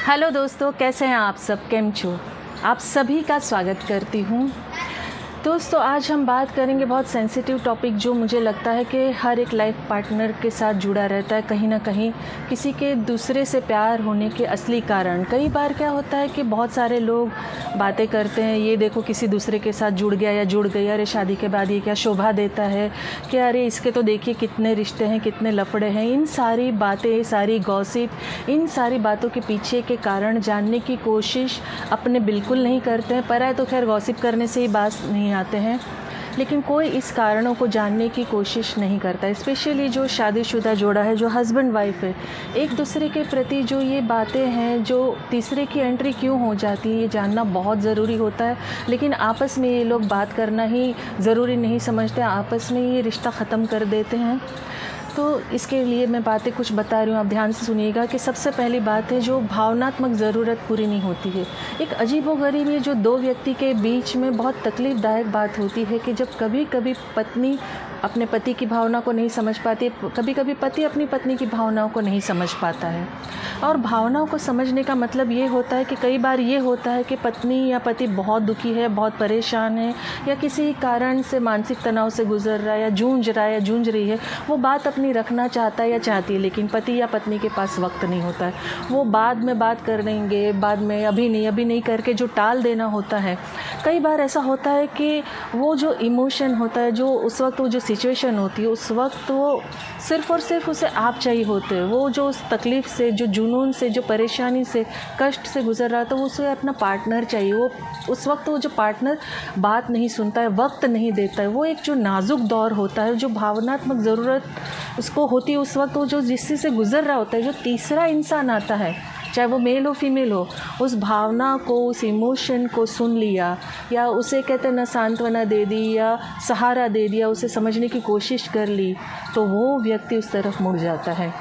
Hello दोस्तों, कैसे हैं आप सब? केम छो? आप सभी का स्वागत करती हूँ। दोस्तों, आज हम बात करेंगे बहुत सेंसिटिव टॉपिक जो मुझे लगता है कि हर एक लाइफ पार्टनर के साथ जुड़ा रहता है कहीं ना कहीं, किसी के दूसरे से प्यार होने के असली कारण। कई बार क्या होता है कि बहुत सारे लोग बातें करते हैं, ये देखो किसी दूसरे के साथ जुड़ गया या जुड़ गई, अरे शादी के बाद ये क्या शोभा देता है, कि अरे इसके तो देखिए कितने रिश्ते हैं, कितने लफड़े हैं। इन सारी बातें, सारी गॉसिप, इन सारी बातों के पीछे के कारण जानने की कोशिश अपने बिल्कुल नहीं करते हैं। पर है तो खैर गॉसिप करने से ही बात नहीं आते हैं, लेकिन कोई इस कारणों को जानने की कोशिश नहीं करता। स्पेशली जो शादीशुदा जोड़ा है, जो हस्बैंड वाइफ है, एक दूसरे के प्रति जो ये बातें हैं, जो तीसरे की एंट्री क्यों हो जाती है, ये जानना बहुत ज़रूरी होता है। लेकिन आपस में ये लोग बात करना ही ज़रूरी नहीं समझते, आपस में ये रिश्ता ख़त्म कर देते हैं। तो इसके लिए मैं बातें कुछ बता रही हूँ, आप ध्यान से सुनिएगा। कि सबसे पहली बात है, जो भावनात्मक ज़रूरत पूरी नहीं होती है। एक अजीबोगरीब ये जो दो व्यक्ति के बीच में बहुत तकलीफ़दायक बात होती है कि जब कभी कभी पत्नी अपने पति की भावना को नहीं समझ पाती, कभी कभी पति अपनी पत्नी की भावनाओं को नहीं समझ पाता है। और भावनाओं को समझने का मतलब ये होता है कि कई बार ये होता है कि पत्नी या पति बहुत दुखी है, बहुत परेशान है, या किसी कारण से मानसिक तनाव से गुजर रहा है, या जूझ रहा है या जूझ रही है। वो बात अपनी रखना चाहता है या चाहती है, लेकिन पति या पत्नी के पास वक्त नहीं होता है। वो बाद में बात कर लेंगे, बाद में, अभी नहीं करके जो टाल देना होता है। कई बार ऐसा होता है कि वो जो इमोशन होता है, जो उस वक्त वो जो सिचुएशन होती है, उस वक्त वो सिर्फ़ और सिर्फ उसे आप चाहिए होते हैं। वो जो उस तकलीफ़ से, जो जुनून से, जो परेशानी से, कष्ट से गुजर रहा था, वो उसे अपना पार्टनर चाहिए। वो उस वक्त वो जो पार्टनर बात नहीं सुनता है, वक्त नहीं देता है। वो एक जो नाजुक दौर होता है, जो भावनात्मक ज़रूरत उसको होती है, उस वक्त वो जो जिससे से गुजर रहा होता है, जो तीसरा इंसान आता है, चाहे वो मेल हो फीमेल हो, उस भावना को, उस इमोशन को सुन लिया, या उसे कहते हैं ना सांत्वना दे दी या सहारा दे दिया, उसे समझने की कोशिश कर ली, तो वो व्यक्ति उस तरफ मुड़ जाता है।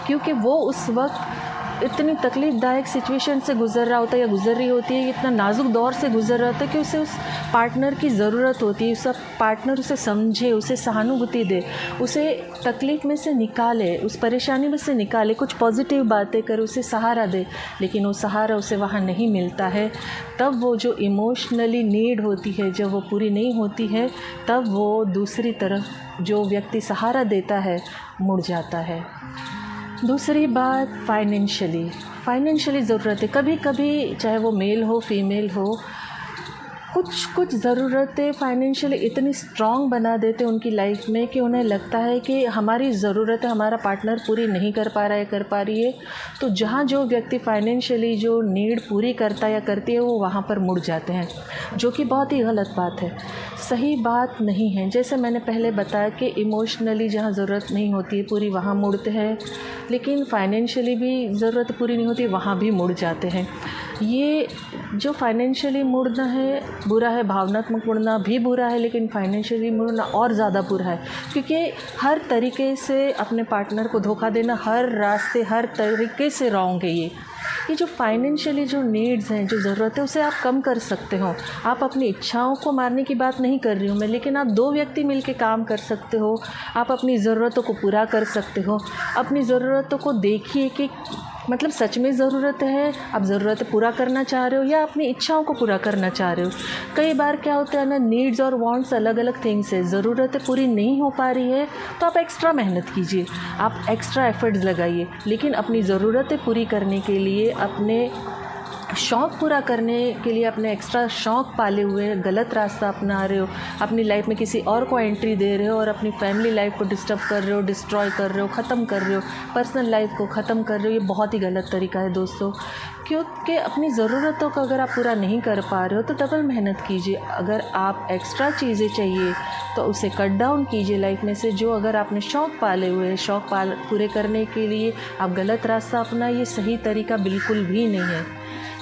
क्योंकि वो उस वक्त इतनी तकलीफ़दायक सिचुएशन से गुज़र रहा होता है या गुज़र रही होती है, इतना नाजुक दौर से गुज़र रहा होता है कि उसे उस पार्टनर की ज़रूरत होती है। उस पार्टनर उसे समझे, उसे सहानुभूति दे, उसे तकलीफ़ में से निकाले, उस परेशानी में से निकाले, कुछ पॉजिटिव बातें करे, उसे सहारा दे। लेकिन वो सहारा उसे वहाँ नहीं मिलता है। तब वो जो इमोशनली नीड होती है, जब वो पूरी नहीं होती है, तब वो दूसरी तरफ जो व्यक्ति सहारा देता है मुड़ जाता है। दूसरी बात, फाइनेंशियली ज़रूरत है। कभी कभी चाहे वो मेल हो फीमेल हो, कुछ ज़रूरतें फाइनेंशियली इतनी स्ट्रॉन्ग बना देते हैं उनकी लाइफ में कि उन्हें लगता है कि हमारी ज़रूरतें हमारा पार्टनर पूरी नहीं कर पा रहा है, कर पा रही है। तो जहाँ जो व्यक्ति फाइनेंशियली जो नीड पूरी करता या करती है, वो वहाँ पर मुड़ जाते हैं, जो कि बहुत ही गलत बात है, सही बात नहीं है। जैसे मैंने पहले बताया कि इमोशनली जहाँ ज़रूरत नहीं होती है पूरी, वहाँ मुड़ते हैं, लेकिन फाइनेंशियली भी ज़रूरत पूरी नहीं होती, वहाँ भी मुड़ जाते हैं। ये जो फाइनेंशियली मुड़ना है बुरा है, भावनात्मक मुड़ना भी बुरा है, लेकिन फाइनेंशियली मुड़ना और ज़्यादा बुरा है। क्योंकि हर तरीके से अपने पार्टनर को धोखा देना, हर रास्ते, हर तरीके से रॉन्ग है। ये जो फाइनेंशियली जो नीड्स हैं, जो ज़रूरत है, उसे आप कम कर सकते हो। आप अपनी इच्छाओं को मारने की बात नहीं कर रही हूँ मैं, लेकिन आप दो व्यक्ति मिलकर काम कर सकते हो। आप अपनी ज़रूरतों को पूरा कर सकते हो। अपनी ज़रूरतों को देखिए कि मतलब सच में ज़रूरत है, आप ज़रूरतें पूरा करना चाह रहे हो या अपनी इच्छाओं को पूरा करना चाह रहे हो। कई बार क्या होता है ना, नीड्स और वांट्स अलग अलग थिंग्स है। ज़रूरतें पूरी नहीं हो पा रही है तो आप एक्स्ट्रा मेहनत कीजिए, आप एक्स्ट्रा एफर्ट्स लगाइए, लेकिन अपनी ज़रूरतें पूरी करने के लिए, अपने शौक़ पूरा करने के लिए, अपने एक्स्ट्रा शौक़ पाले हुए गलत रास्ता अपना रहे हो, अपनी लाइफ में किसी और को एंट्री दे रहे हो और अपनी फैमिली लाइफ को डिस्टर्ब कर रहे हो, डिस्ट्रॉय कर रहे हो, ख़त्म कर रहे हो, पर्सनल लाइफ को ख़त्म कर रहे हो। ये बहुत ही गलत तरीका है दोस्तों, क्योंकि अपनी ज़रूरतों को अगर आप पूरा नहीं कर पा रहे हो तो डबल मेहनत कीजिए। अगर आप एक्स्ट्रा चीज़ें चाहिए तो उसे कट डाउन कीजिए लाइफ में से। जो अगर आपने शौक़ पाले हुए हैं, पूरे करने के लिए आप गलत रास्ता अपना, ये सही तरीका बिल्कुल भी नहीं है।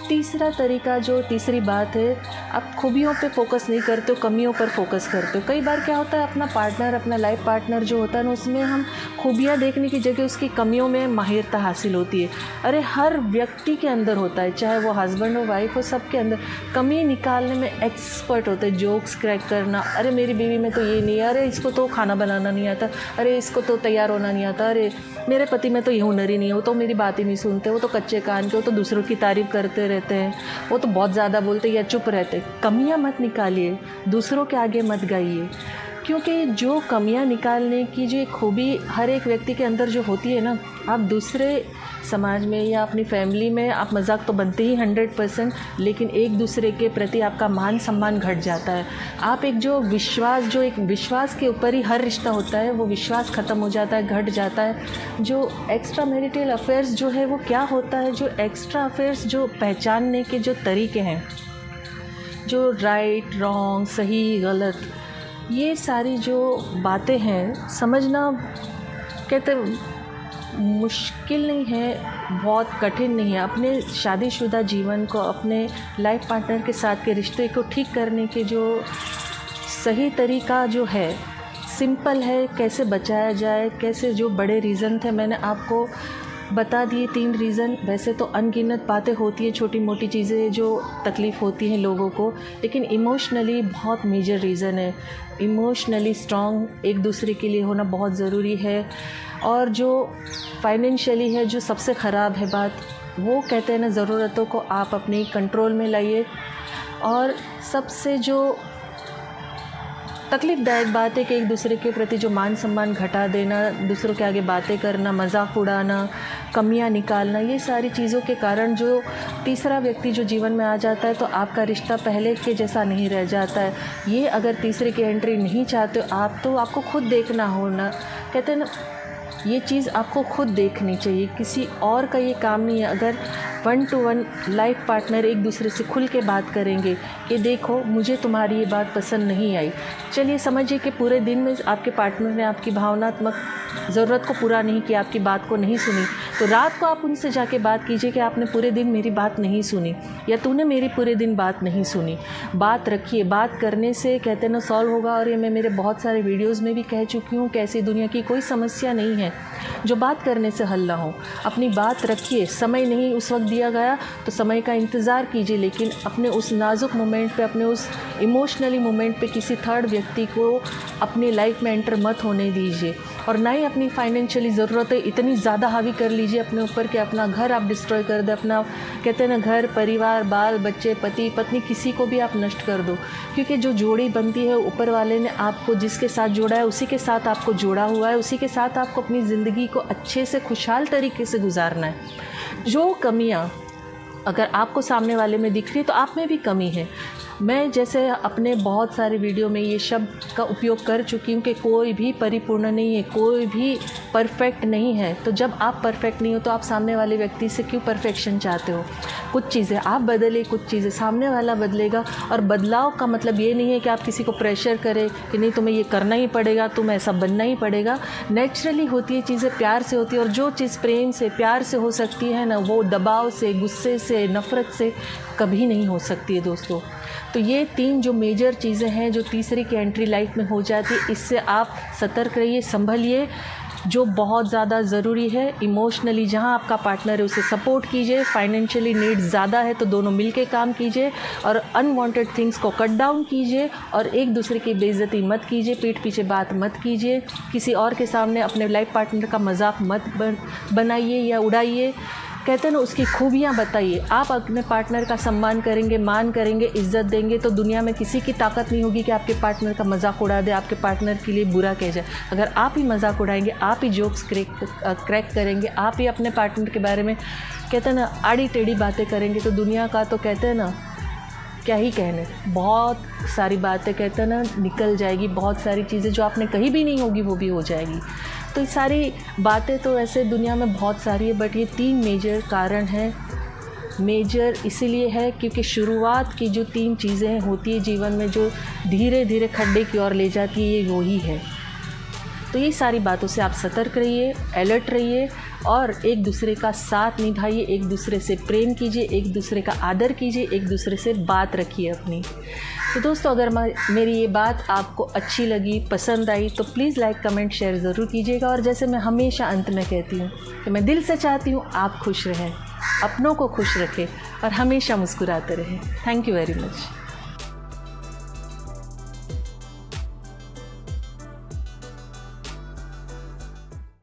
तीसरा तरीका, जो तीसरी बात है, आप खूबियों पे फोकस नहीं करते हो, कमियों पर फोकस करते हो। कई बार क्या होता है, अपना पार्टनर, अपना लाइफ पार्टनर जो होता है ना, उसमें हम खूबियाँ देखने की जगह उसकी कमियों में माहिरता हासिल होती है। अरे हर व्यक्ति के अंदर होता है, चाहे वो हस्बैंड हो, वाइफ हो, सबके अंदर कमी निकालने में एक्सपर्ट होते हैं। जोक्स क्रैक करना, अरे मेरी बीवी में तो ये नहीं है, अरे इसको तो खाना बनाना नहीं आता, अरे इसको तो तैयार होना नहीं आता, अरे मेरे पति में तो ये हुनर ही नहीं है, वो तो मेरी बात ही नहीं सुनते, वो तो कच्चे कान के, वो तो दूसरों की तारीफ़ करते रहते हैं, वो तो बहुत ज़्यादा बोलते या चुप रहते। कमियां मत निकालिए, दूसरों के आगे मत गाइए, क्योंकि जो कमियां निकालने की जो एक खूबी हर एक व्यक्ति के अंदर जो होती है ना, आप दूसरे समाज में या अपनी फैमिली में आप मजाक तो बनते ही 100%, लेकिन एक दूसरे के प्रति आपका मान सम्मान घट जाता है। आप एक विश्वास के ऊपर ही हर रिश्ता होता है, वो विश्वास ख़त्म हो जाता है, घट जाता है। जो एक्स्ट्रा मैरिटल अफेयर्स जो है वो क्या होता है, जो एक्स्ट्रा अफेयर्स जो पहचानने के जो तरीके हैं, जो राइट रॉन्ग, सही गलत, ये सारी जो बातें हैं समझना, कहते मुश्किल नहीं है, बहुत कठिन नहीं है। अपने शादीशुदा जीवन को, अपने लाइफ पार्टनर के साथ के रिश्ते को ठीक करने के जो सही तरीका जो है, सिंपल है। कैसे बचाया जाए, कैसे, जो बड़े रीज़न थे मैंने आपको बता दिए 3 रीज़न। वैसे तो अनगिनत बातें होती है, छोटी मोटी चीज़ें जो तकलीफ़ होती हैं लोगों को, लेकिन इमोशनली बहुत मेजर रीज़न है। इमोशनली स्ट्रॉन्ग एक दूसरे के लिए होना बहुत ज़रूरी है। और जो फाइनेंशियली है, जो सबसे ख़राब है बात, वो कहते हैं ना, ज़रूरतों को आप अपने कंट्रोल में लाइए। और सबसे जो तकलीफ़दायक बात है कि एक दूसरे के प्रति जो मान सम्मान घटा देना, दूसरों के आगे बातें करना, मजाक उड़ाना, कमियां निकालना, ये सारी चीज़ों के कारण जो तीसरा व्यक्ति जो जीवन में आ जाता है, तो आपका रिश्ता पहले के जैसा नहीं रह जाता है। ये अगर तीसरे की एंट्री नहीं चाहते हो आप, तो आपको खुद देखना हो ना, कहते हैं ना, ये चीज़ आपको खुद देखनी चाहिए, किसी और का ये काम नहीं है। अगर 1 to 1 लाइफ पार्टनर एक दूसरे से खुल के बात करेंगे कि देखो मुझे तुम्हारी ये बात पसंद नहीं आई, चलिए समझिए कि पूरे दिन में आपके पार्टनर ने आपकी भावनात्मक ज़रूरत को पूरा नहीं किया, आपकी बात को नहीं सुनी, तो रात को आप उनसे जाके बात कीजिए कि आपने पूरे दिन मेरी बात नहीं सुनी, या तूने मेरी पूरे दिन बात नहीं सुनी। बात रखिए, बात करने से कहते ना सॉल्व होगा। और ये मैं मेरे बहुत सारे वीडियोज़ में भी कह चुकी हूँ कि ऐसी दुनिया की कोई समस्या नहीं है जो बात करने से हल ना हो। अपनी बात रखिए, समय नहीं उस वक्त दिया गया तो समय का इंतज़ार कीजिए, लेकिन अपने उस नाजुक मोमेंट पे, अपने उस इमोशनली मोमेंट पे किसी थर्ड व्यक्ति को अपनी लाइफ में एंटर मत होने दीजिए। और ना ही अपनी फाइनेंशियली ज़रूरतें इतनी ज़्यादा हावी कर लीजिए अपने ऊपर कि अपना घर आप डिस्ट्रॉय कर दें, अपना कहते हैं ना घर परिवार, बाल बच्चे, पति पत्नी, किसी को भी आप नष्ट कर दो। क्योंकि जो जोड़ी बनती है, ऊपर वाले ने आपको जिसके साथ जोड़ा है उसी के साथ आपको जोड़ा हुआ है, उसी के साथ आपको अपनी ज़िंदगी को अच्छे से खुशहाल तरीके से गुजारना है। जो कमियाँ अगर आपको सामने वाले में दिख रही है तो आप में भी कमी है। मैं जैसे अपने बहुत सारे वीडियो में ये शब्द का उपयोग कर चुकी हूँ कि कोई भी परिपूर्ण नहीं है, कोई भी परफेक्ट नहीं है। तो जब आप परफेक्ट नहीं हो तो आप सामने वाले व्यक्ति से क्यों परफेक्शन चाहते हो? कुछ चीज़ें आप बदले, कुछ चीज़ें सामने वाला बदलेगा। और बदलाव का मतलब ये नहीं है कि आप किसी को प्रेशर करें कि नहीं तुम्हें ये करना ही पड़ेगा, तुम्हें ऐसा बनना ही पड़ेगा। नेचुरली होती है चीज़ें, प्यार से होती है। और जो चीज़ प्रेम से, प्यार से हो सकती है ना, वो दबाव से, गुस्से से, नफ़रत से कभी नहीं हो सकती है दोस्तों। तो ये 3 जो मेजर चीज़ें हैं जो तीसरी की एंट्री लाइफ में हो जाती है, इससे आप सतर्क रहिए, संभलिए। जो बहुत ज़्यादा ज़रूरी है, इमोशनली जहाँ आपका पार्टनर है उसे सपोर्ट कीजिए। फाइनेंशियली नीड ज़्यादा है तो दोनों मिलके काम कीजिए और अनवांटेड थिंग्स को कट डाउन कीजिए। और एक दूसरे की बेइज्जती मत कीजिए, पीठ पीछे बात मत कीजिए, किसी और के सामने अपने लाइफ पार्टनर का मजाक मत बनाइए या उड़ाइए। कहते हैं ना, उसकी खूबियाँ बताइए। आप अपने पार्टनर का सम्मान करेंगे, मान करेंगे, इज्जत देंगे तो दुनिया में किसी की ताकत नहीं होगी कि आपके पार्टनर का मजाक उड़ा दे, आपके पार्टनर के लिए बुरा कह जाए। अगर आप ही मजाक उड़ाएंगे, आप ही जोक्स क्रैक करेंगे, आप ही अपने पार्टनर के बारे में कहते हैं ना आड़ी टेढ़ी बातें करेंगे, तो दुनिया का तो कहते हैं ना क्या ही कहने, बहुत सारी बातें कहते हैं ना निकल जाएगी। बहुत सारी चीज़ें जो आपने कही भी नहीं होगी वो भी हो जाएगी। तो ये सारी बातें तो ऐसे दुनिया में बहुत सारी है, बट ये 3 मेजर कारण हैं। मेजर इसीलिए है क्योंकि शुरुआत की जो 3 चीज़ें होती है जीवन में, जो धीरे धीरे खड्डे की ओर ले जाती है, ये वही है। तो ये सारी बातों से आप सतर्क रहिए, अलर्ट रहिए और एक दूसरे का साथ निभाइए, एक दूसरे से प्रेम कीजिए, एक दूसरे का आदर कीजिए, एक दूसरे से बात रखिए अपनी। तो दोस्तों, अगर मेरी ये बात आपको अच्छी लगी, पसंद आई, तो प्लीज़ लाइक, कमेंट, शेयर ज़रूर कीजिएगा। और जैसे मैं हमेशा अंत में कहती हूँ कि मैं दिल से चाहती हूँ आप खुश रहें, अपनों को खुश रखें और हमेशा मुस्कुराते रहें। Thank you very much.